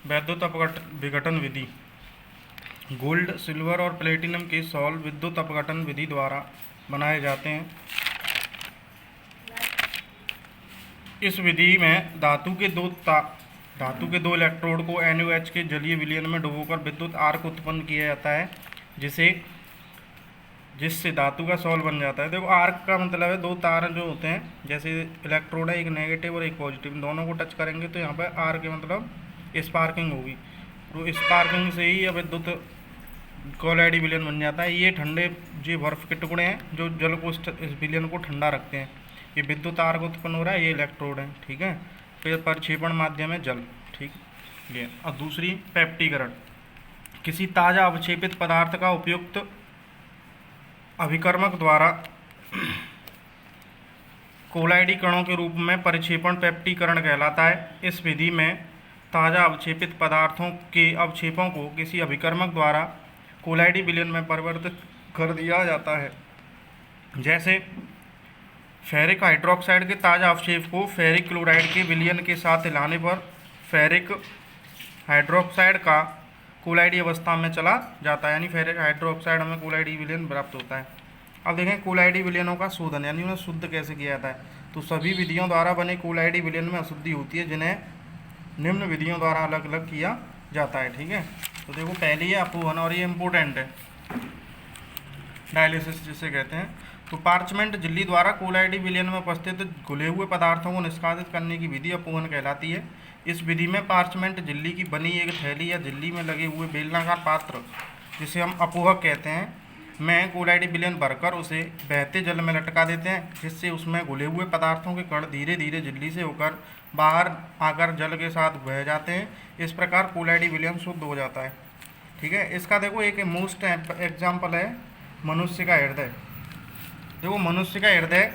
वैद्युत विघटन विधि। Gold, silver और प्लेटिनम के सॉल्व विद्युत अपघटन विधि द्वारा बनाए जाते हैं। इस विधि में धातु के दो इलेक्ट्रोड को NaOH के जलीय विलयन में डुबोकर विद्युत आर्क उत्पन्न किया जाता है, जिससे धातु का सॉल्व बन जाता है। देखो, आर्क का मतलब है दो तार जो होते हैं, जैसे इलेक्ट्रोड है, एक नेगेटिव और एक पॉजिटिव, दोनों को टच करेंगे तो यहाँ पर आर्क के मतलब स्पार्किंग होगी। तो स्पार्किंग से ही अब विद्युत कोलाइडी विलयन बन जाता है। ये ठंडे जो बर्फ के टुकड़े हैं जो जल को इस विलयन को ठंडा रखते हैं। ये विद्युत आर्क उत्पन्न हो रहा है, ये इलेक्ट्रोड है, ठीक है। फिर प्रक्षेपण माध्यम है जल, ठीक है। और दूसरी पेप्टीकरण, किसी ताज़ा अवक्षेपित पदार्थ का उपयुक्त अभिकर्मक द्वारा कोलाइडी कणों के रूप में परिक्षेपण पेप्टीकरण कहलाता है। इस विधि में ताज़ा अवक्षेपित पदार्थों के अवक्षेपों को किसी अभिकर्मक द्वारा कोलाइडी विलयन में परिवर्तित कर दिया जाता है। जैसे फेरिक हाइड्रोक्साइड के ताज़ा अवक्षेप को फेरिक क्लोराइड के विलयन के साथ हिलाने पर फेरिक हाइड्रोक्साइड का कोलाइडी अवस्था में चला जाता है, यानी फेरिक हाइड्रोक्साइड में कोलाइडी विलयन प्राप्त होता है। अब देखें कोलाइडी विलयनों का शोधन, यानी उन्हें शुद्ध कैसे किया जाता है। तो सभी विधियों द्वारा बने कोलाइडी विलयन में अशुद्धि होती है, जिन्हें निम्न विधियों द्वारा अलग अलग किया जाता है, ठीक है। तो देखो, पहली है अपोहन, और ये इम्पोर्टेंट है, डायलिसिस जिसे कहते हैं। तो पार्चमेंट झिल्ली द्वारा कोलाइडी विलयन में उपस्थित घुले हुए पदार्थों को निष्कासित करने की विधि अपोहन कहलाती है। इस विधि में पार्चमेंट झिल्ली की बनी एक थैली या झिल्ली में लगे हुए बेलनाकार पात्र, जिसे हम अपोहक कहते हैं, में कोलाइडी विलयन भरकर उसे बहते जल में लटका देते हैं, जिससे उसमें घुले हुए पदार्थों के कण धीरे धीरे झिल्ली से होकर बाहर आकर जल के साथ बह जाते हैं। इस प्रकार कोलाइडी विलयन शुद्ध हो जाता है, ठीक है। इसका देखो एक मोस्ट एग्जाम्पल है मनुष्य का हृदय। देखो, मनुष्य का हृदय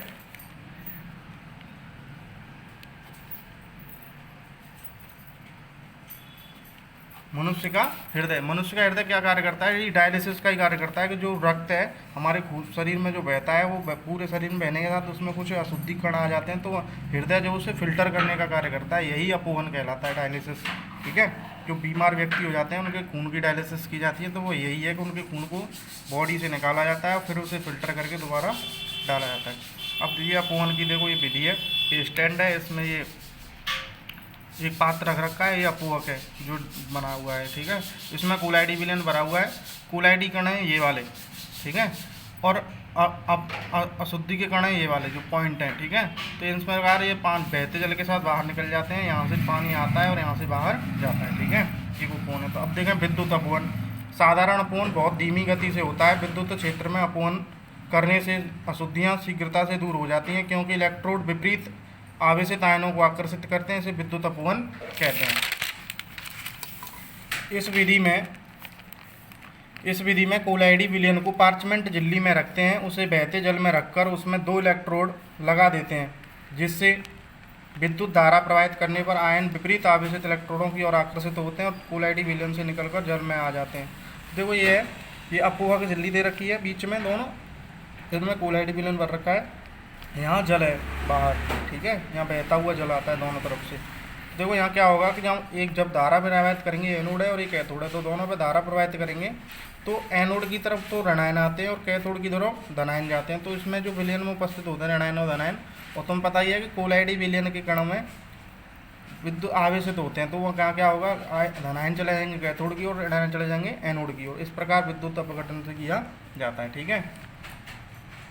मनुष्य का हृदय क्या कार्य करता है? ये डायलिसिस का ही कार्य करता है कि जो रक्त है हमारे शरीर में जो बहता है, वो पूरे शरीर में बहने के साथ उसमें कुछ अशुद्धि कण आ जाते हैं, तो हृदय जो उसे फिल्टर करने का कार्य करता है, यही अपोहन कहलाता है, डायलिसिस, ठीक है। जो बीमार व्यक्ति हो जाते हैं उनके खून की डायलिसिस की जाती है, तो वो यही है कि उनके खून को बॉडी से निकाला जाता है और फिर उसे फिल्टर करके दोबारा डाला जाता है। अब ये अपोहन की देखो ये विधि है, ये स्टैंड है, इसमें ये एक पात्र रख रखा है, ये अपोहक है जो बना हुआ है, ठीक है। इसमें कोलाइडी विलयन भरा हुआ है, कोलाइडी कण है ये वाले, ठीक है, और अशुद्धि के कण है ये वाले जो पॉइंट हैं, ठीक है। तो इस प्रकार ये 5 बहते जल के साथ बाहर निकल जाते हैं, यहाँ से पानी आता है और यहाँ से बाहर जाता है, ठीक है। ये अपोहन है। तो अब देखें विद्युत अपोहन। साधारण अपोहन बहुत धीमी गति से होता है। विद्युत क्षेत्र में अपोहन करने से अशुद्धियाँ शीघ्रता से दूर हो जाती हैं, क्योंकि इलेक्ट्रोड विपरीत आवेशित आयनों को आकर्षित करते हैं, इसे विद्युत अपोहन कहते हैं। इस विधि में कोलाइडी विलयन को पार्चमेंट झिल्ली में रखते हैं, उसे बहते जल में रखकर उसमें 2 इलेक्ट्रोड लगा देते हैं, जिससे विद्युत धारा प्रवाहित करने पर आयन विपरीत आवेशित इलेक्ट्रोडों की ओर आकर्षित होते हैं और कोलाइडी विलयन से निकलकर जल में आ जाते हैं। देखो ये है, ये अपोहक झिल्ली दे रखी है बीच में दोनों, जिनमें कोलाइडी विलयन भर रखा है, यहाँ जल है बाहर, ठीक है, यहाँ बहता हुआ जल आता है दोनों तरफ से। देखो यहाँ क्या होगा कि जब धारा प्रवाहित करेंगे, एनोड है और एक कैथोड है, तो दोनों पे धारा प्रवाहित करेंगे तो एनोड की तरफ तो ऋणायन आते हैं और कैथोड की तरफ धनायन जाते हैं। तो इसमें जो विलयन में उपस्थित होते हैं ऋणायन और धनायन, और तुम पता ही है कि कोलाइडी विलयन के कणों में विद्युत आवेशित होते हैं, तो वो क्या होगा, धनायन चले जाएंगे कैथोड की ओर, ऋणायन चले जाएंगे एनोड की ओर। इस प्रकार विद्युत अपघटन से किया जाता है, ठीक है।